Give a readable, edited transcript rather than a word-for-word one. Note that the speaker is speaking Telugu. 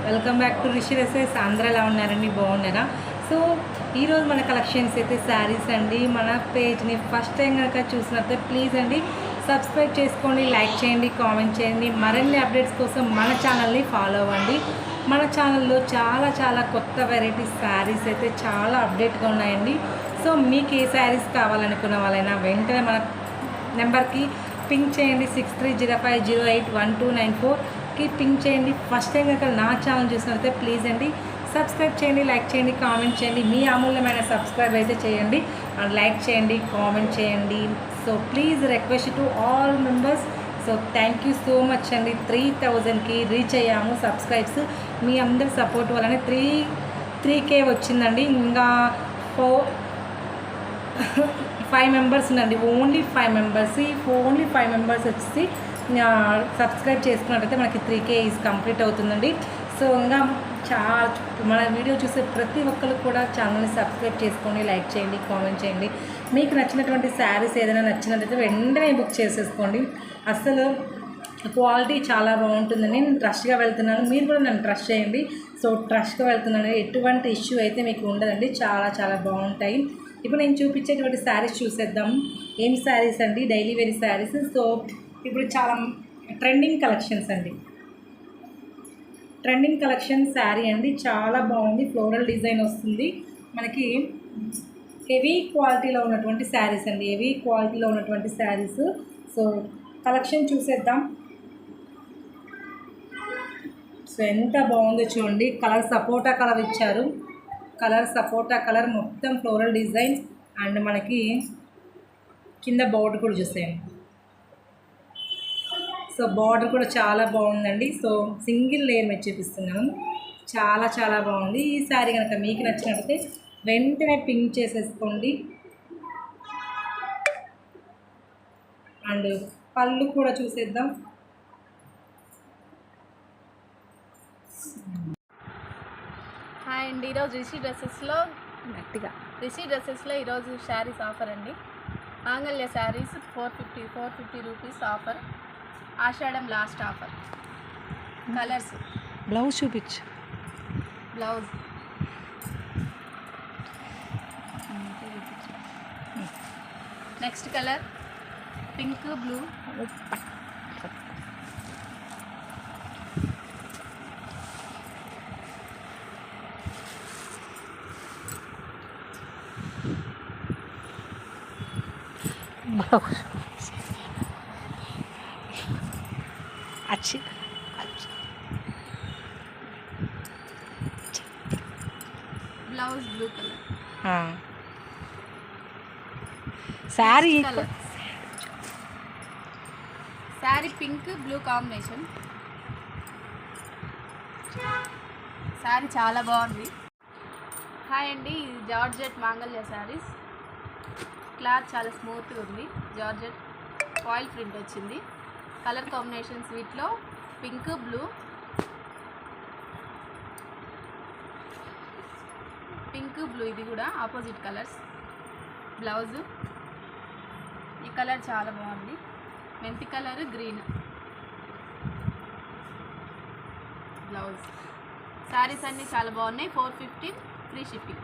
Welcome back to Rishi dresses. అందరూ ఎలా ఉన్నారండి? బాగున్నారా? సో ఈరోజు మన కలెక్షన్స్ అయితే శారీస్ అండి. మన పేజ్ని ఫస్ట్ టైం కనుక చూసినట్లయితే ప్లీజ్ అండి సబ్స్క్రైబ్ చేసుకోండి, లైక్ చేయండి, కామెంట్ చేయండి. మరిన్ని అప్డేట్స్ కోసం మన ఛానల్ని ఫాలో అవ్వండి. మన ఛానల్లో చాలా కొత్త వెరైటీస్ శారీస్ అయితే చాలా అప్డేట్గా ఉన్నాయండి. సో మీకు ఏ శారీస్ కావాలనుకున్న వాళ్ళైనా వెంటనే మన నెంబర్కి పింక్ చేయండి. 6305081294కి పింక్ చేయండి. ఫస్ట్ టైం కనుక నా ఛానల్ చూసినట్లయితే ప్లీజ్ అండి సబ్స్క్రైబ్ చేయండి, లైక్ చేయండి, కామెంట్ చేయండి. మీ అమూల్యమైన సబ్స్క్రైబ్ అయితే చేయండి అండ్ లైక్ చేయండి, కామెంట్ చేయండి. So please request to all members. So thank you so much అండి. 3000కి రీచ్ అయ్యాము సబ్స్క్రైబ్స్. మీ అందరి సపోర్ట్ వల్లనే 3K వచ్చిందండి. ఇంకా 5 మెంబర్స్ ఉందండి, ఓన్లీ 5 మెంబర్స్. ఓన్లీ 5 మెంబర్స్ వచ్చి సబ్స్క్రైబ్ చేసుకున్నట్టయితే మనకి 3K ఈజ్ కంప్లీట్ అవుతుందండి. సో ఇంకా మన వీడియో చూసే ప్రతి ఒక్కరు కూడా ఛానల్ని సబ్స్క్రైబ్ చేసుకోండి, లైక్ చేయండి, కామెంట్ చేయండి. మీకు నచ్చినటువంటి శారీస్ ఏదైనా నచ్చినట్టయితే వెంటనే బుక్ చేసేసుకోండి. అసలు క్వాలిటీ చాలా బాగుంటుందని నేను ట్రస్ట్గా వెళ్తున్నాను. మీరు కూడా నన్ను ట్రస్ట్ చేయండి. సో ట్రస్ట్గా వెళ్తున్నాను, ఎటువంటి ఇష్యూ అయితే మీకు ఉండదండి. చాలా బాగుంటాయి. ఇప్పుడు నేను చూపించేటువంటి శారీస్ చూసేద్దాం. ఏం శారీస్ అండి? Daily wear saris. సో ఇప్పుడు చాలా ట్రెండింగ్ కలెక్షన్స్ అండి. ట్రెండింగ్ కలెక్షన్ శారీ అండి, చాలా బాగుంది. ఫ్లోరల్ డిజైన్ వస్తుంది మనకి. హెవీ క్వాలిటీలో ఉన్నటువంటి శారీస్ అండి, హెవీ క్వాలిటీలో ఉన్నటువంటి శారీస్. సో కలెక్షన్ చూసేద్దాం. సో ఎంత బాగుందో చూడండి. కలర్ సపోటా కలర్ ఇచ్చారు. కలర్ సపోటా కలర్, మొత్తం ఫ్లోరల్ డిజైన్ అండ్ మనకి కింద బార్డర్ కూడా చూసేయండి. సో బార్డర్ కూడా చాలా బాగుందండి. సో సింగిల్ లేయర్ మీద చూపిస్తున్నాను. చాలా బాగుంది. ఈ శారీ కనుక మీకు నచ్చినట్లయితే వెంటనే పింక్ చేసేసుకోండి. అండ్ పళ్ళు కూడా చూసేద్దాం. హాయ్ అండి, ఈరోజు రిషి డ్రెస్సెస్లో ఈరోజు శారీస్ ఆఫర్ అండి. మాంగళ్య శారీస్ 450 రూపీస్ ఆఫర్. ఆషాఢం లాస్ట్ ఆఫర్. కలర్స్ బ్లౌజ్ చూపించు. Blouse next colour pink blue. Blouse blue colour. Sari pink blue combination. Sari చాలా బాగుంది. హాయ్ అండి, ఇది జార్జెట్ మాంగళ్య శారీస్. క్లాత్ చాలా స్మూత్గా ఉంది. జార్జెట్ ఫాయిల్ ప్రింట్ వచ్చింది. కలర్ కాంబినేషన్స్ వీటిలో పింక్ బ్లూ, ఇది కూడా ఆపోజిట్ కలర్స్. బ్లౌజు ఈ కలర్ చాలా బాగుంది. మెంతి కలర్, గ్రీన్. బ్లౌజ్. శారీస్ అన్నీ చాలా బాగున్నాయి. 450 ఫ్రీ షిప్పింగ్.